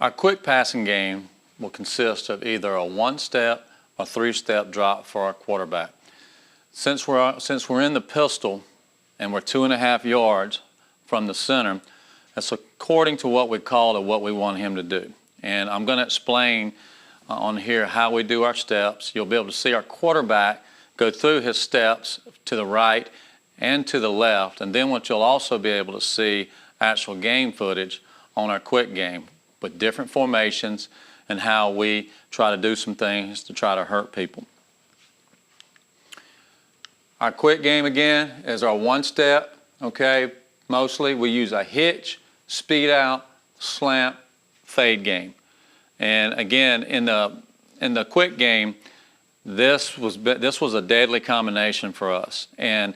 Our quick passing game will consist of either a one-step or three-step drop for our quarterback. Since we're in the pistol and we're 2.5 yards from the center, that's according to what we call it, what we want him to do. And I'm going to explain on here how we do our steps. You'll be able to see our quarterback go through his steps to the right and to the left. And then what you'll also be able to see actual game footage on our quick game with different formations and how we try to do some things to try to hurt people. Our quick game again is our one step, okay? Mostly we use a hitch, speed out, slant, fade game. And again, in the quick game, this was a deadly combination for us. And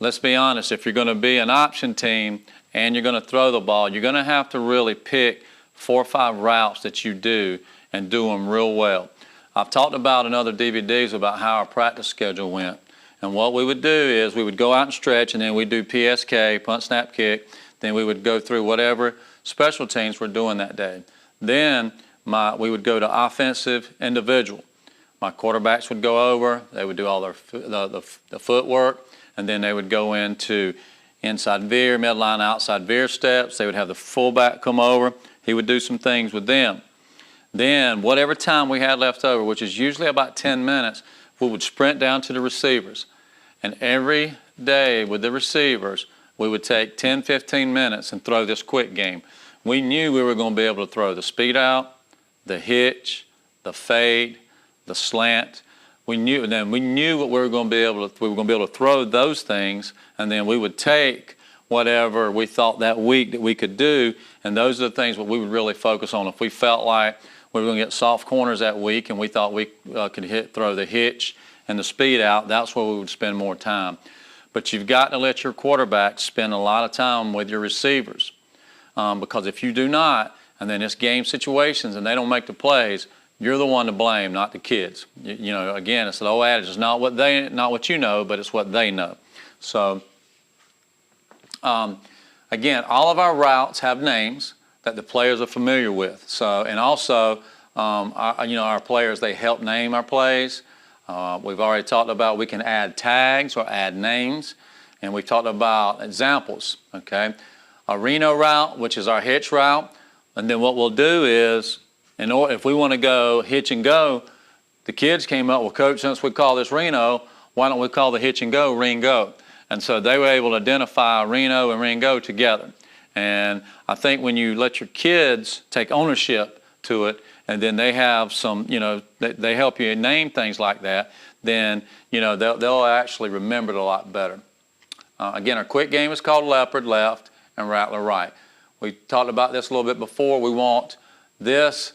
let's be honest, if you're going to be an option team and you're going to throw the ball, you're going to have to really pick 4 or 5 routes that you do and do them real well. I've talked about in other DVDs about how our practice schedule went. And what we would do is we would go out and stretch, and then we'd do PSK, punt, snap, kick. Then we would go through whatever special teams we're doing that day. Then we would go to offensive individual. My quarterbacks would go over. They would do all the footwork, and then they would go into inside veer, midline, outside veer steps. They would have the fullback come over. He would do some things with them. Then whatever time we had left over, which is usually about 10 minutes, we would sprint down to the receivers. And every day with the receivers, we would take 10, 15 minutes and throw this quick game. We knew we were going to be able to throw the speed out, the hitch, the fade, the slant. We knew what we were going to be able to throw those things, and then we would take whatever we thought that week that we could do, and those are the things that we would really focus on. If we felt like we were going to get soft corners that week and we thought we could throw the hitch and the speed out, that's where we would spend more time. But you've got to let your quarterback spend a lot of time with your receivers, because if you do not, and then it's game situations and they don't make the plays, you're the one to blame, not the kids. You know, again, it's the old adage, it's not what you know, but it's what they know. So, again, all of our routes have names that the players are familiar with. So, and also, our players, they help name our plays. We've already talked about we can add tags or add names, and we've talked about examples, okay? A Reno route, which is our hitch route, and then what we'll do is, if we want to go hitch and go, the kids came up, well, Coach, since we call this Reno, why don't we call the hitch and go Ringo? And so they were able to identify Reno and Ringo together. And I think when you let your kids take ownership to it, and then they have some, they help you name things like that, then, they'll actually remember it a lot better. Again, our quick game is called Leopard left and Rattler right. We talked about this a little bit before. We want this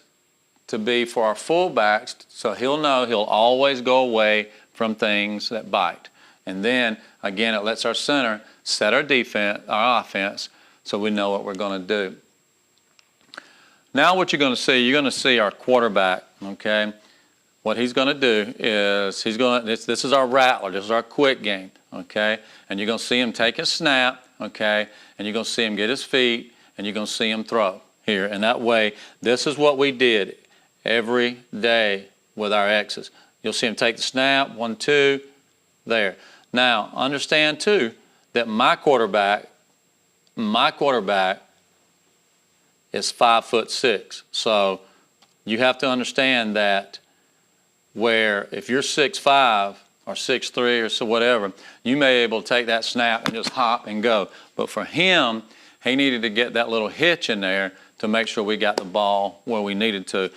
to be for our fullbacks, so he'll know he'll always go away from things that bite. And then, again, it lets our center set our offense, so we know what we're going to do. Now what you're going to see our quarterback, okay? What he's going to do is this is our rattler, this is our quick game, okay? And you're going to see him take his snap, okay? And you're going to see him get his feet, and you're going to see him throw here. And that way, this is what we did every day with our X's. You'll see him take the snap, 1, 2, there. Now, understand too that my quarterback is 5'6". So you have to understand that where if you're 6'5" or 6'3" or so whatever, you may be able to take that snap and just hop and go. But for him, he needed to get that little hitch in there to make sure we got the ball where we needed to.